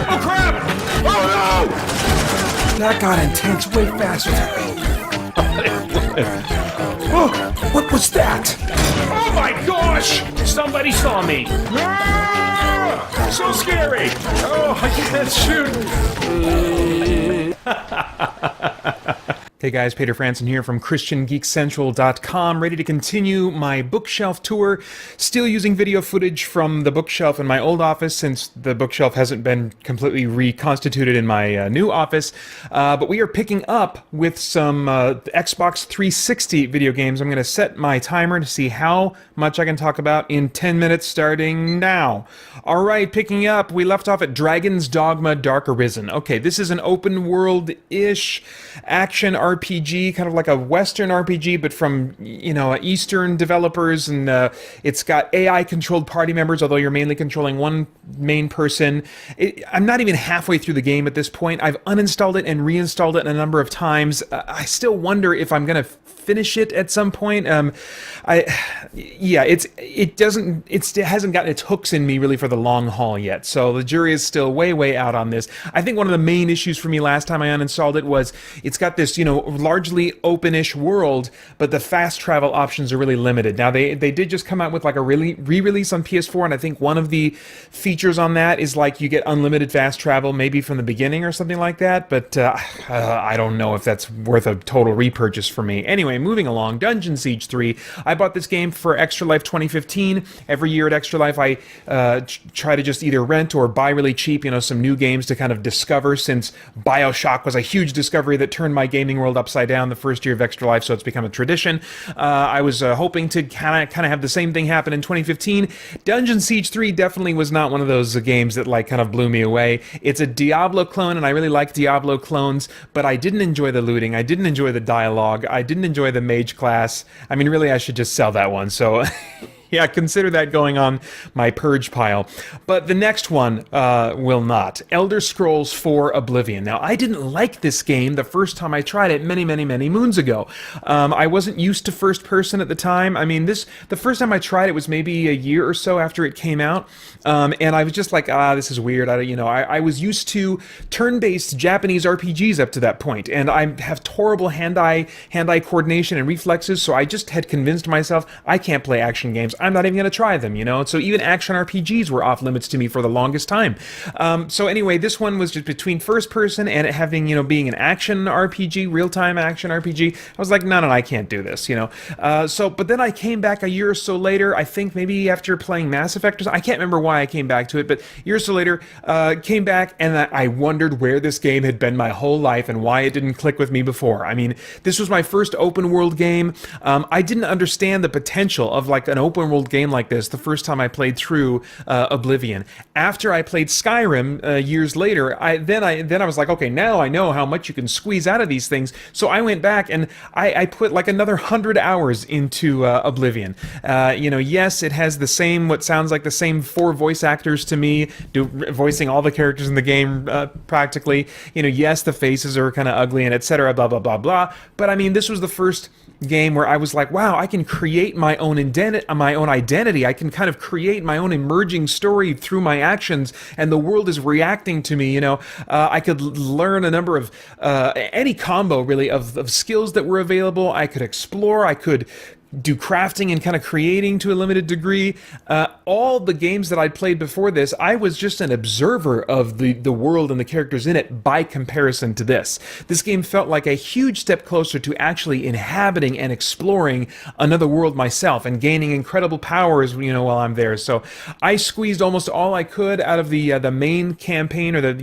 Oh, crap! Oh, no! That got intense way faster. Oh, what was that? Oh, my gosh! Somebody saw me. Ah, so scary. Oh, I can't shoot. Hey guys, Peter Franson here from christiangeekcentral.com, ready to continue my bookshelf tour, still using video footage from the bookshelf in my old office since the bookshelf hasn't been completely reconstituted in my new office, but we are picking up with some Xbox 360 video games. I'm going to set my timer to see how much I can talk about in 10 minutes starting now. Alright, picking up, we left off at Dragon's Dogma Dark Arisen. Okay, this is an open world-ish action RPG, kind of like a Western RPG, but from, Eastern developers, and it's got AI-controlled party members, although you're mainly controlling one main person. I'm not even halfway through the game at this point. I've uninstalled it and reinstalled it a number of times. I still wonder if I'm going to finish it at some point. It hasn't gotten its hooks in me really for the long haul yet, so the jury is still way out on this. I think one of the main issues for me last time I uninstalled it was it's got this, largely open-ish world, but the fast travel options are really limited. Now, they did just come out with like a re-release on PS4, and I think one of the features on that is like you get unlimited fast travel, maybe from the beginning or something like that, but I don't know if that's worth a total repurchase for me. Anyway, moving along, Dungeon Siege 3. I bought this game for Extra Life 2015. Every year at Extra Life, I try to just either rent or buy really cheap, some new games to kind of discover, since BioShock was a huge discovery that turned my gaming world upside down the first year of Extra Life, so it's become a tradition. I was hoping to kind of have the same thing happen in 2015. Dungeon Siege 3 definitely was not one of those games that kind of blew me away. It's a Diablo clone, and I really like Diablo clones, but I didn't enjoy the looting, I didn't enjoy the dialogue, I didn't enjoy the mage class. I mean, really, I should just sell that one, so... Yeah, consider that going on my purge pile. But the next one will not. Elder Scrolls 4 Oblivion. Now, I didn't like this game the first time I tried it many moons ago. I wasn't used to first person at the time. I mean, the first time I tried it was maybe a year or so after it came out, and I was just like, this is weird. I was used to turn-based Japanese RPGs up to that point, and I have horrible hand-eye coordination and reflexes, so I just had convinced myself I can't play action games. I'm not even going to try them, So even action RPGs were off limits to me for the longest time. So anyway, this one was just between first person and it having, being an action RPG, real-time action RPG. I was like, no, I can't do this, but then I came back a year or so later, I think maybe after playing Mass Effect or something. I can't remember why I came back to it, but a year or so later, came back and I wondered where this game had been my whole life and why it didn't click with me before. I mean, this was my first open world game. I didn't understand the potential of like an open world game like this the first time I played through Oblivion. After I played Skyrim years later, I was like, okay, now I know how much you can squeeze out of these things. So I went back and I put like another 100 hours into Oblivion. Yes, it has what sounds like the same 4 voice actors to me, voicing all the characters in the game practically. Yes, the faces are kind of ugly and etc. Blah blah blah blah. But I mean, this was the first game where I was like, wow, I can create my own identity. I can kind of create my own emerging story through my actions, and the world is reacting to me. I could learn a number of any combo really of skills that were available. I could explore. I could do crafting and kind of creating to a limited degree. All the games that I'd played before this, I was just an observer of the world and the characters in it by comparison to this. This game felt like a huge step closer to actually inhabiting and exploring another world myself and gaining incredible powers, while I'm there. So I squeezed almost all I could out of the main campaign, or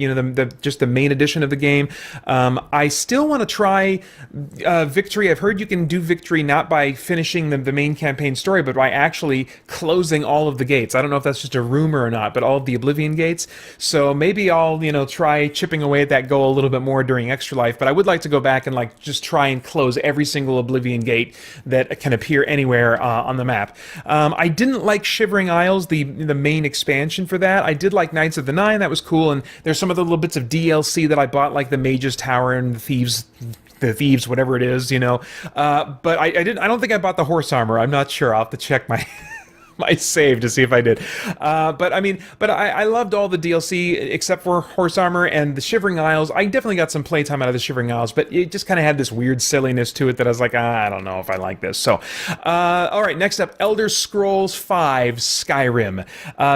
just the main edition of the game. I still want to try Victory. I've heard you can do Victory not by finishing the main campaign story, but by actually closing all of the gates. I don't know if that's just a rumor or not, but all of the Oblivion gates. So maybe I'll, try chipping away at that goal a little bit more during Extra Life, but I would like to go back and just try and close every single Oblivion gate that can appear anywhere on the map. I didn't like Shivering Isles, the main expansion for that. I did like Knights of the Nine, that was cool, and there's some other little bits of DLC that I bought, like the Mage's Tower and the Thieves, whatever it is, but I don't think I bought the horse armor. I'm not sure. I'll have to check my my save to see if I did. But I mean, but I loved all the DLC except for Horse Armor and the Shivering Isles. I definitely got some playtime out of the Shivering Isles, but it just kind of had this weird silliness to it that I was like, I don't know if I like this. So, all right, next up, Elder Scrolls V Skyrim.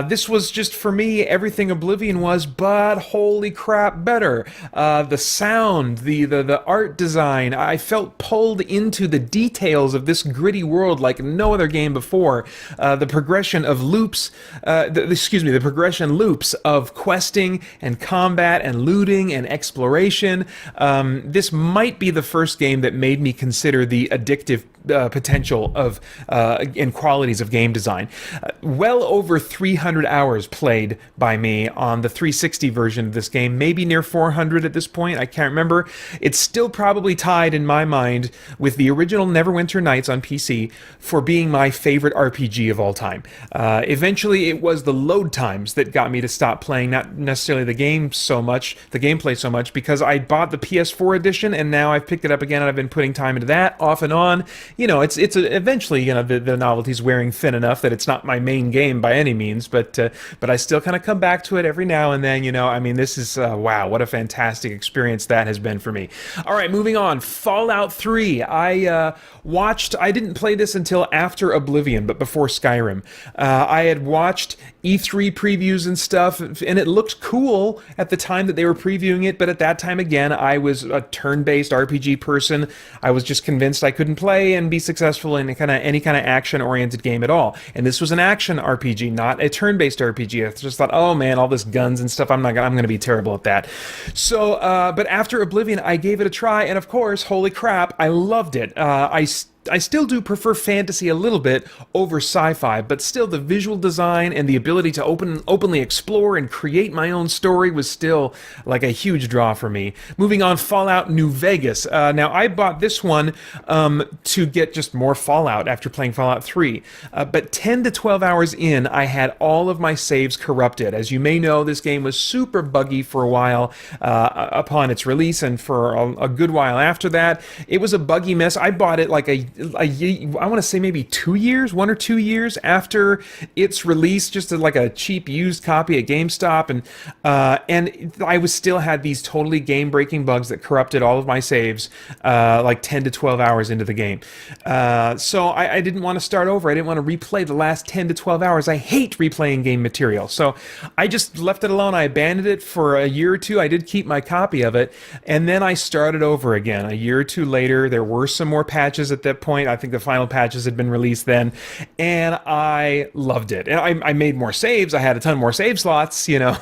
This was just, for me, everything Oblivion was, but holy crap, better. The sound, the art design, I felt pulled into the details of this gritty world like no other game before. The progression of loops, the progression loops of questing and combat and looting and exploration. This might be the first game that made me consider the addictive potential of and qualities of game design. Well over 300 hours played by me on the 360 version of this game, maybe near 400 at this point, I can't remember. It's still probably tied in my mind with the original Neverwinter Nights on PC for being my favorite RPG of all time. Eventually it was the load times that got me to stop playing, not necessarily the gameplay so much, because I bought the PS4 edition and now I've picked it up again and I've been putting time into that off and on. You know, it's eventually, you know, the novelty's wearing thin enough that it's not my main game by any means, but I still kind of come back to it every now and then. You know, I mean, this is wow, what a fantastic experience that has been for me. All right, moving on. Fallout 3. I didn't play this until after Oblivion, but before Skyrim. I had watched E3 previews and stuff, and it looked cool at the time that they were previewing it, but at that time, again, I was a turn-based RPG person. I was just convinced I couldn't play and be successful in any kind of action-oriented game at all. And this was an action RPG, not a turn-based RPG. I just thought, oh man, all this guns and stuff, I'm going to be terrible at that. So, but after Oblivion, I gave it a try, and of course, holy crap, I loved it. I still do prefer fantasy a little bit over sci-fi, but still the visual design and the ability to openly explore and create my own story was still like a huge draw for me. Moving on, Fallout New Vegas. Now, I bought this one to get just more Fallout after playing Fallout 3, but 10 to 12 hours in, I had all of my saves corrupted. As you may know, this game was super buggy for a while upon its release, and for a good while after that. It was a buggy mess. I bought it like I want to say maybe 2 years, 1 or 2 years after its release, just like a cheap used copy at GameStop, and I still had these totally game-breaking bugs that corrupted all of my saves like 10 to 12 hours into the game. So I didn't want to start over. I didn't want to replay the last 10 to 12 hours. I hate replaying game material. So I just left it alone. I abandoned it for a year or two. I did keep my copy of it, and then I started over again. A year or two later, there were some more patches at that point. I think the final patches had been released then, and I loved it. And I made more saves. I had a ton more save slots, you know,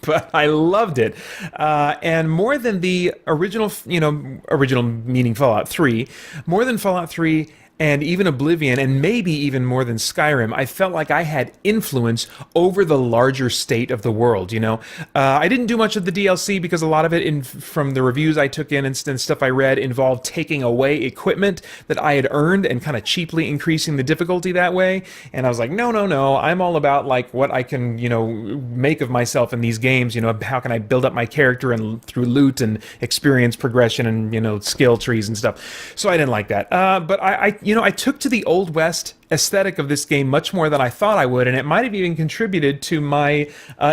but I loved it. And more than the original, you know, original meaning Fallout 3, more than Fallout 3 and even Oblivion, and maybe even more than Skyrim, I felt like I had influence over the larger state of the world, you know? I didn't do much of the DLC because a lot of it, from the reviews I took in and stuff I read, involved taking away equipment that I had earned and kind of cheaply increasing the difficulty that way. And I was like, no, I'm all about like what I can, you know, make of myself in these games, you know, how can I build up my character and through loot and experience progression and, you know, skill trees and stuff. So I didn't like that. But I took to the Old West aesthetic of this game much more than I thought I would, and it might have even contributed to my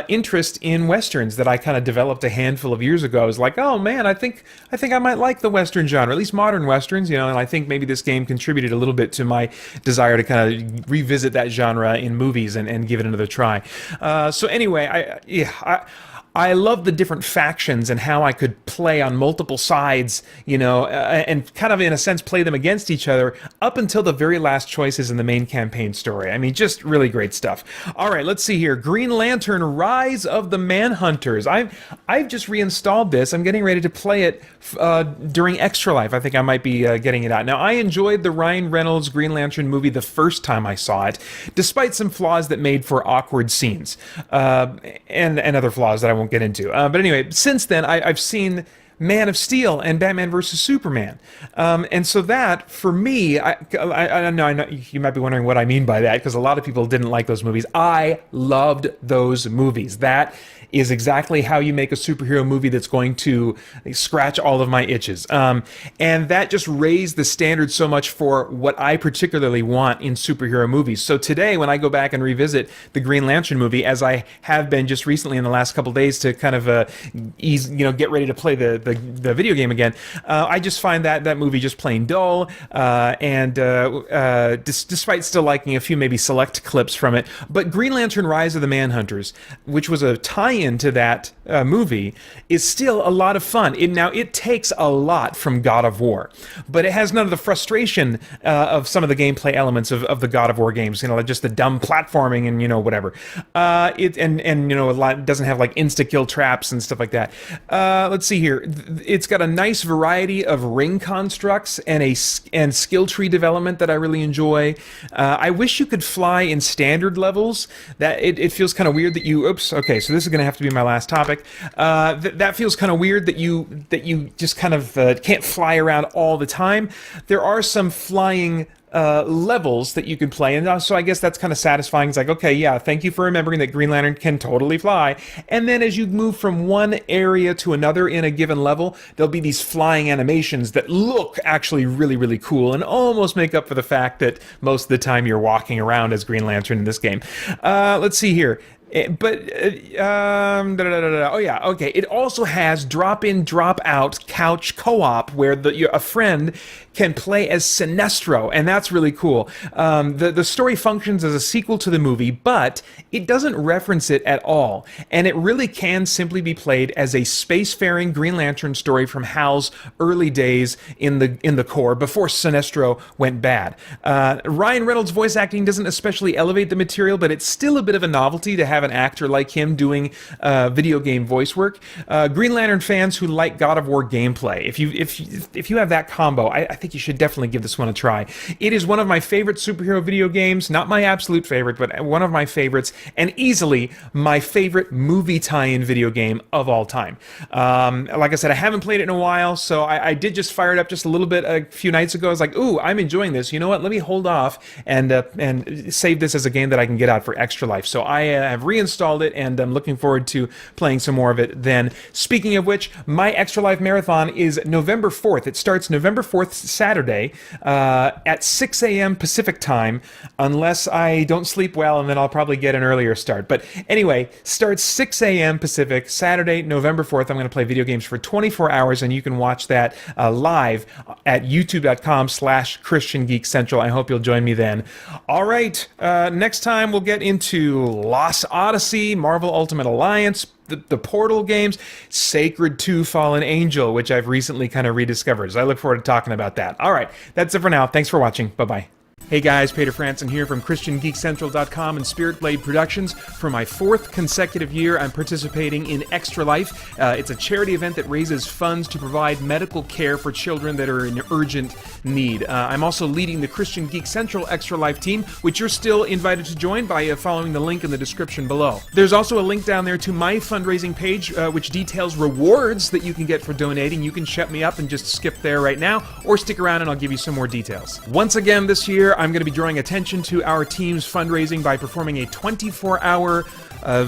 interest in Westerns that I kind of developed a handful of years ago. I was like, oh man, I think I might like the Western genre, at least modern Westerns, you know, and I think maybe this game contributed a little bit to my desire to kind of revisit that genre in movies and give it another try. So anyway, I love the different factions and how I could play on multiple sides, you know, and kind of in a sense play them against each other up until the very last choices in the main campaign story. I mean, just really great stuff. All right, let's see here. Green Lantern: Rise of the Manhunters. I've just reinstalled this. I'm getting ready to play it during Extra Life. I think I might be getting it out. Now, I enjoyed the Ryan Reynolds Green Lantern movie the first time I saw it, despite some flaws that made for awkward scenes and other flaws that I won't get into. But anyway, since then, I've seen Man of Steel and Batman versus Superman. And so that, for me, I know you might be wondering what I mean by that, because a lot of people didn't like those movies. I loved those movies. That is exactly how you make a superhero movie that's going to scratch all of my itches. And that just raised the standard so much for what I particularly want in superhero movies. So today, when I go back and revisit the Green Lantern movie, as I have been just recently in the last couple days to kind of get ready to play the video game again, I just find that movie just plain dull. Despite still liking a few maybe select clips from it, but Green Lantern: Rise of the Manhunters, which was a tie-in to that movie, is still a lot of fun. It takes a lot from God of War, but it has none of the frustration of some of the gameplay elements of the God of War games. Like just the dumb platforming and whatever. It doesn't have like insta-kill traps and stuff like that. Let's see here. It's got a nice variety of ring constructs and skill tree development that I really enjoy. I wish you could fly in standard levels. That it feels kind of weird that you. Oops. Okay, so this is going to have to be my last topic. That feels kind of weird that you just kind of can't fly around all the time. There are some flying levels that you can play, and so I guess that's kind of satisfying. It's like, okay, yeah, thank you for remembering that Green Lantern can totally fly. And then as you move from one area to another in a given level, there'll be these flying animations that look actually really, really cool and almost make up for the fact that most of the time you're walking around as Green Lantern in this game. Let's see here. Oh yeah, okay. It also has drop-in, drop-out couch co-op where a friend can play as Sinestro, and that's really cool. The story functions as a sequel to the movie, but it doesn't reference it at all, and it really can simply be played as a spacefaring Green Lantern story from Hal's early days in the Corps before Sinestro went bad. Ryan Reynolds' voice acting doesn't especially elevate the material, but it's still a bit of a novelty to have an actor like him doing video game voice work. Green Lantern fans who like God of War gameplay, if you have that combo, I think you should definitely give this one a try. It is one of my favorite superhero video games, not my absolute favorite, but one of my favorites, and easily my favorite movie tie-in video game of all time. Like I said, I haven't played it in a while, so I did just fire it up just a little bit a few nights ago. I was like, ooh, I'm enjoying this. You know what? Let me hold off and save this as a game that I can get out for Extra Life. So I have reinstalled it, and I'm looking forward to playing some more of it then. Speaking of which, my Extra Life Marathon is November 4th. It starts November 4th, Saturday, at 6 a.m. Pacific time, unless I don't sleep well, and then I'll probably get an earlier start. But anyway, starts 6 a.m. Pacific, Saturday, November 4th. I'm going to play video games for 24 hours, and you can watch that live at youtube.com/ChristianGeekCentral. I hope you'll join me then. All right, next time we'll get into Lost Odyssey, Marvel Ultimate Alliance, the Portal games, Sacred 2 Fallen Angel, which I've recently kind of rediscovered. So I look forward to talking about that. All right, that's it for now. Thanks for watching. Bye-bye. Hey guys, Peter Franson here from ChristianGeekCentral.com and Spirit Blade Productions. For my 4th consecutive year, I'm participating in Extra Life. It's a charity event that raises funds to provide medical care for children that are in urgent need. I'm also leading the Christian Geek Central Extra Life team, which you're still invited to join by following the link in the description below. There's also a link down there to my fundraising page, which details rewards that you can get for donating. You can shut me up and just skip there right now, or stick around and I'll give you some more details. Once again this year, I'm going to be drawing attention to our team's fundraising by performing a 24-hour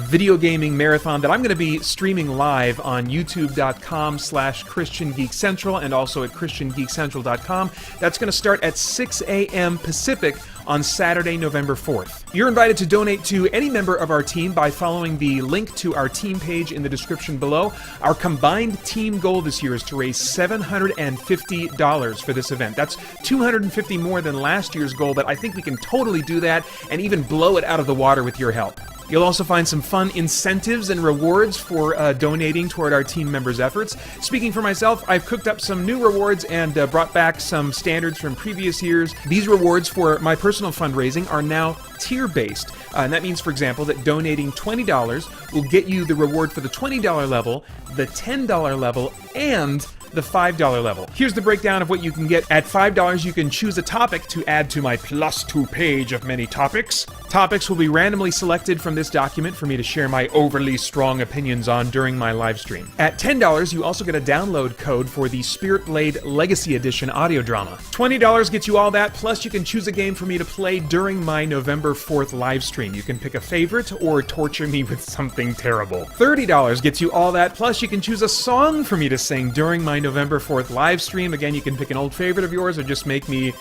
video gaming marathon that I'm going to be streaming live on youtube.com/ChristianGeekCentral and also at ChristianGeekCentral.com. That's going to start at 6 a.m. Pacific on Saturday, November 4th. You're invited to donate to any member of our team by following the link to our team page in the description below. Our combined team goal this year is to raise $750 for this event. That's $250 more than last year's goal, but I think we can totally do that and even blow it out of the water with your help. You'll also find some fun incentives and rewards for donating toward our team members' efforts. Speaking for myself, I've cooked up some new rewards and brought back some standards from previous years. These rewards for my personal fundraising are now tier-based. And that means, for example, that donating $20 will get you the reward for the $20 level, the $10 level, and the $5 level. Here's the breakdown of what you can get. At $5, you can choose a topic to add to my +2 page of many topics. Topics will be randomly selected from this document for me to share my overly strong opinions on during my live stream. At $10, you also get a download code for the Spirit Blade Legacy Edition audio drama. $20 gets you all that, plus you can choose a game for me to play during my November 4th live stream. You can pick a favorite or torture me with something terrible. $30 gets you all that, plus you can choose a song for me to sing during my November 4th live stream. Again, you can pick an old favorite of yours or just make me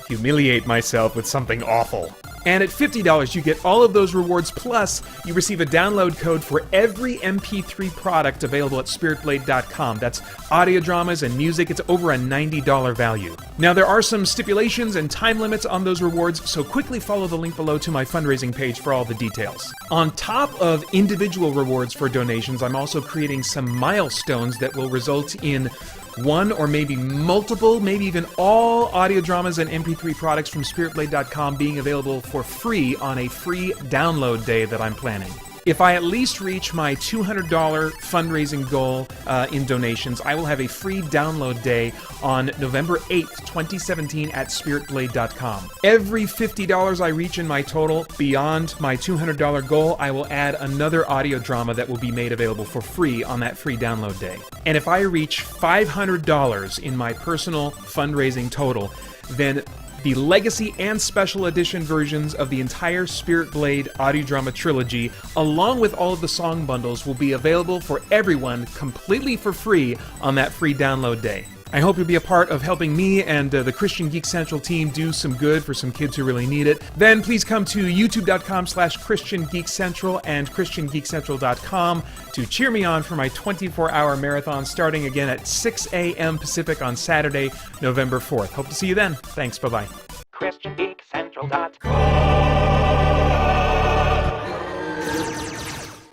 humiliate myself with something awful. And at $50, you get all of those rewards, plus you receive a download code for every MP3 product available at spiritblade.com. That's audio dramas and music. It's over a $90 value. Now, there are some stipulations and time limits on those rewards, so quickly follow the link below to my fundraising page for all the details. On top of individual rewards for donations, I'm also creating some milestones that will result in one or maybe multiple, maybe even all audio dramas and MP3 products from spiritblade.com being available for free on a free download day that I'm planning. If I at least reach my $200 fundraising goal in donations, I will have a free download day on November 8th, 2017 at spiritblade.com. Every $50 I reach in my total beyond my $200 goal, I will add another audio drama that will be made available for free on that free download day. And if I reach $500 in my personal fundraising total, then the Legacy and Special Edition versions of the entire Spirit Blade audio drama trilogy, along with all of the song bundles, will be available for everyone completely for free on that free download day. I hope you'll be a part of helping me and the Christian Geek Central team do some good for some kids who really need it. Then please come to youtube.com/christiangeekcentral and christiangeekcentral.com to cheer me on for my 24-hour marathon starting again at 6 a.m. Pacific on Saturday, November 4th. Hope to see you then. Thanks. Bye-bye. christiangeekcentral.com